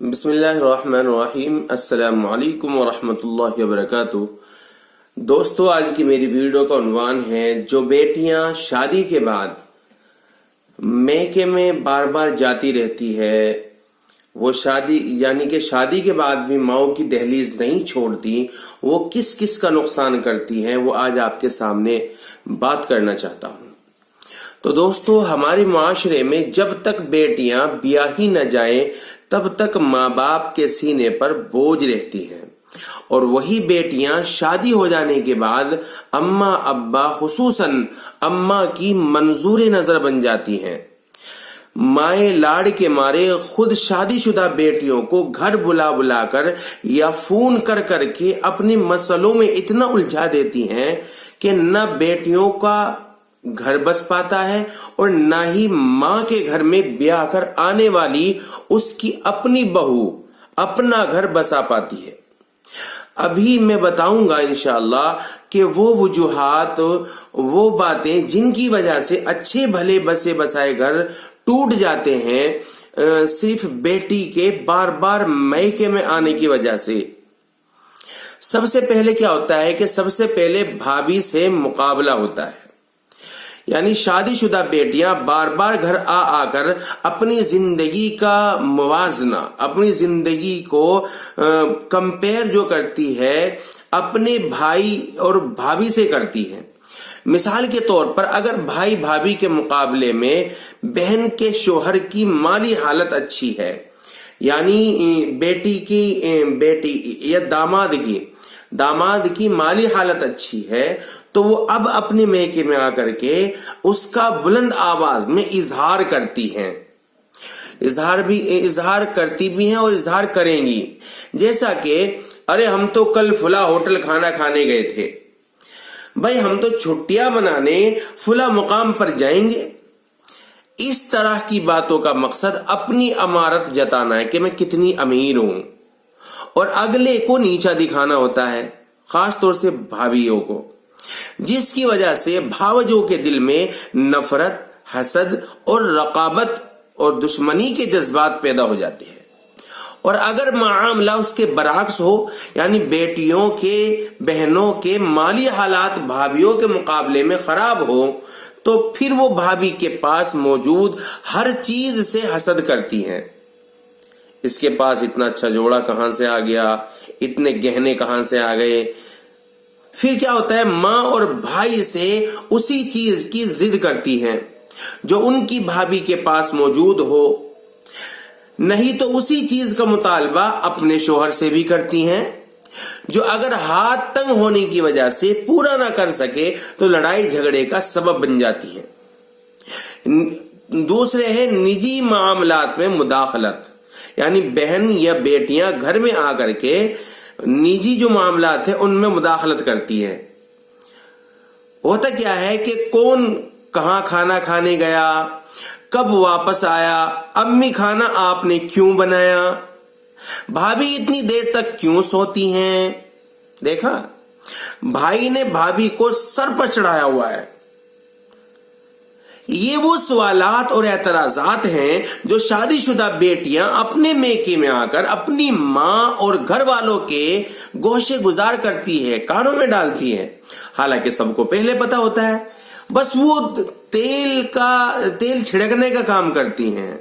بسم اللہ الرحمن الرحیم۔ السلام علیکم ورحمۃ اللہ وبرکاتہ۔ دوستو، آج کی میری ویڈیو کا عنوان ہے جو بیٹیاں شادی کے بعد میکے میں بار بار جاتی رہتی ہے، وہ شادی کے بعد بھی ماؤں کی دہلیز نہیں چھوڑتی، وہ کس کس کا نقصان کرتی ہیں، وہ آج آپ کے سامنے بات کرنا چاہتا ہوں۔ تو دوستو، ہمارے معاشرے میں جب تک بیٹیاں بیاہی نہ جائیں تب تک ماں باپ کے سینے پر بوجھ رہتی ہیں، اور وہی بیٹیاں شادی ہو جانے کے بعد اماں ابا خصوصاً اماں کی منظور نظر بن جاتی ہیں۔ مائیں لاڑ کے مارے خود شادی شدہ بیٹیوں کو گھر بلا بلا کر یا فون کر کر کے اپنے مسئلوں میں اتنا الجھا دیتی ہیں کہ نہ بیٹیوں کا گھر بس پاتا ہے اور نہ ہی ماں کے گھر میں بیاہ کر آنے والی اس کی اپنی بہو اپنا گھر بسا پاتی ہے۔ ابھی میں بتاؤں گا انشاءاللہ کہ وہ وجوہات، وہ باتیں جن کی وجہ سے اچھے بھلے بسے بسائے گھر ٹوٹ جاتے ہیں صرف بیٹی کے بار بار میکے میں آنے کی وجہ سے۔ سب سے پہلے کیا ہوتا ہے کہ سب سے پہلے بھابھی سے مقابلہ ہوتا ہے، یعنی شادی شدہ بیٹیاں بار بار گھر آ کر اپنی زندگی کا موازنہ، اپنی زندگی کو کمپیر جو کرتی ہے اپنے بھائی اور بھابھی سے کرتی ہے۔ مثال کے طور پر اگر بھائی بھابھی کے مقابلے میں بہن کے شوہر کی مالی حالت اچھی ہے، یعنی بیٹی یا داماد کی مالی حالت اچھی ہے، تو وہ اب اپنے میکے میں آ کر کے اس کا بلند آواز میں اظہار کرتی ہیں، اظہار کرتی بھی ہیں اور اظہار کریں گی، جیسا کہ ارے ہم تو کل فلاں ہوٹل کھانا کھانے گئے تھے، بھائی ہم تو چھٹیاں منانے فلاں مقام پر جائیں گے۔ اس طرح کی باتوں کا مقصد اپنی امارت جتانا ہے کہ میں کتنی امیر ہوں، اور اگلے کو نیچا دکھانا ہوتا ہے، خاص طور سے بھابھیوں کو، جس کی وجہ سے بھاوجوں کے دل میں نفرت، حسد اور رقابت اور دشمنی کے جذبات پیدا ہو جاتے ہیں۔ اور اگر معاملہ اس کے برعکس ہو، یعنی بیٹیوں کے بہنوں کے مالی حالات بھابھیوں کے مقابلے میں خراب ہو، تو پھر وہ بھابھی کے پاس موجود ہر چیز سے حسد کرتی ہیں۔ اس کے پاس اتنا اچھا جوڑا کہاں سے آ گیا، اتنے گہنے کہاں سے آ گئے۔ پھر کیا ہوتا ہے، ماں اور بھائی سے اسی چیز کی ضد کرتی ہیں جو ان کی بھابھی کے پاس موجود ہو، نہیں تو اسی چیز کا مطالبہ اپنے شوہر سے بھی کرتی ہیں، جو اگر ہاتھ تنگ ہونے کی وجہ سے پورا نہ کر سکے تو لڑائی جھگڑے کا سبب بن جاتی ہیں۔ دوسرے ہے نجی معاملات میں مداخلت، یعنی بہن یا بیٹیاں گھر میں آ کر کے نجی جو معاملات ہیں ان میں مداخلت کرتی ہیں۔ ہوتا کیا ہے کہ کون کہاں کھانا کھانے گیا، کب واپس آیا، امی کھانا آپ نے کیوں بنایا، بھابھی اتنی دیر تک کیوں سوتی ہیں۔ دیکھا، بھائی نے بھابھی کو سر پر چڑھایا ہوا ہے۔ یہ وہ سوالات اور اعتراضات ہیں جو شادی شدہ بیٹیاں اپنے میکے میں آ کر اپنی ماں اور گھر والوں کے گوشے گزار کرتی ہے، کانوں میں ڈالتی ہے، حالانکہ سب کو پہلے پتا ہوتا ہے، بس وہ تیل چھڑکنے کا کام کرتی ہیں۔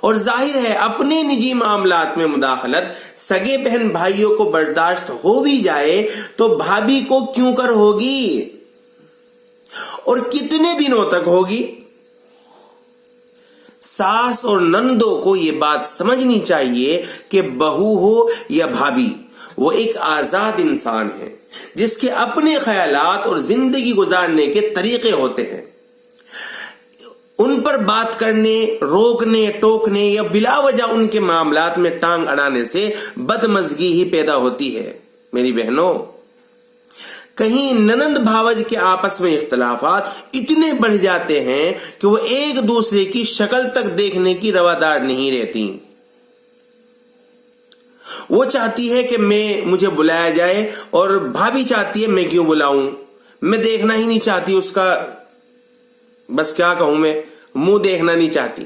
اور ظاہر ہے اپنے نجی معاملات میں مداخلت سگے بہن بھائیوں کو برداشت ہو بھی جائے تو بھابھی کو کیوں کر ہوگی، اور کتنے دنوں تک ہوگی۔ ساس اور نندوں کو یہ بات سمجھنی چاہیے کہ بہو ہو یا بھابھی، وہ ایک آزاد انسان ہے جس کے اپنے خیالات اور زندگی گزارنے کے طریقے ہوتے ہیں۔ ان پر بات کرنے، روکنے، ٹوکنے یا بلا وجہ ان کے معاملات میں ٹانگ اڑانے سے بدمزگی ہی پیدا ہوتی ہے۔ میری بہنوں، کہیں ننند بھاوج کے آپس میں اختلافات اتنے بڑھ جاتے ہیں کہ وہ ایک دوسرے کی شکل تک دیکھنے کی روادار نہیں رہتی۔ وہ چاہتی ہے کہ مجھے بلایا جائے، اور بھابھی چاہتی ہے میں کیوں بلاؤں، میں دیکھنا ہی نہیں چاہتی اس کا، بس کیا کہوں، میں منہ دیکھنا نہیں چاہتی۔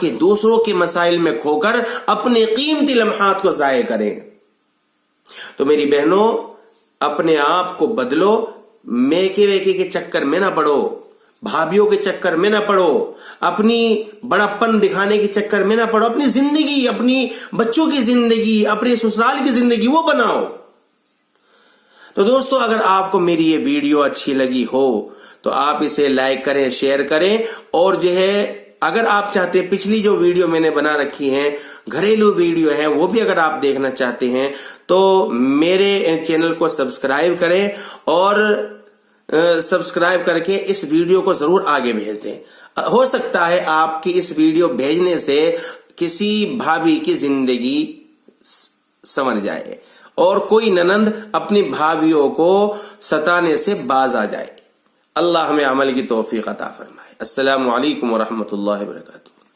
کہ دوسروں کے مسائل میں کھوکر اپنے قیمتی لمحات کو ضائع کریں۔ تو میری بہنوں، اپنے آپ کو بدلو، میکے ویکے کے چکر میں نہ پڑو، بھابھیوں کے چکر میں نہ پڑو، اپنی بڑا پن دکھانے کے چکر میں نہ پڑو، اپنی زندگی، اپنی بچوں کی زندگی، اپنے سسرال کی زندگی وہ بناؤ۔ تو دوستو، اگر آپ کو میری یہ ویڈیو اچھی لگی ہو تو آپ اسے لائک کریں، شیئر کریں، اور جو ہے اگر آپ چاہتے ہیں پچھلی جو ویڈیو میں نے بنا رکھی ہیں، گھریلو ویڈیو ہیں، وہ بھی اگر آپ دیکھنا چاہتے ہیں تو میرے چینل کو سبسکرائب کریں، اور سبسکرائب کر کے اس ویڈیو کو ضرور آگے بھیج دیں۔ ہو سکتا ہے آپ کی اس ویڈیو بھیجنے سے کسی بھابھی کی زندگی سنور جائے اور کوئی ننند اپنی بھابھیوں کو ستانے سے باز آ جائے۔ اللہ ہمیں عمل کی توفیق عطا فرمائے۔ السلام علیکم ورحمۃ اللہ وبرکاتہ۔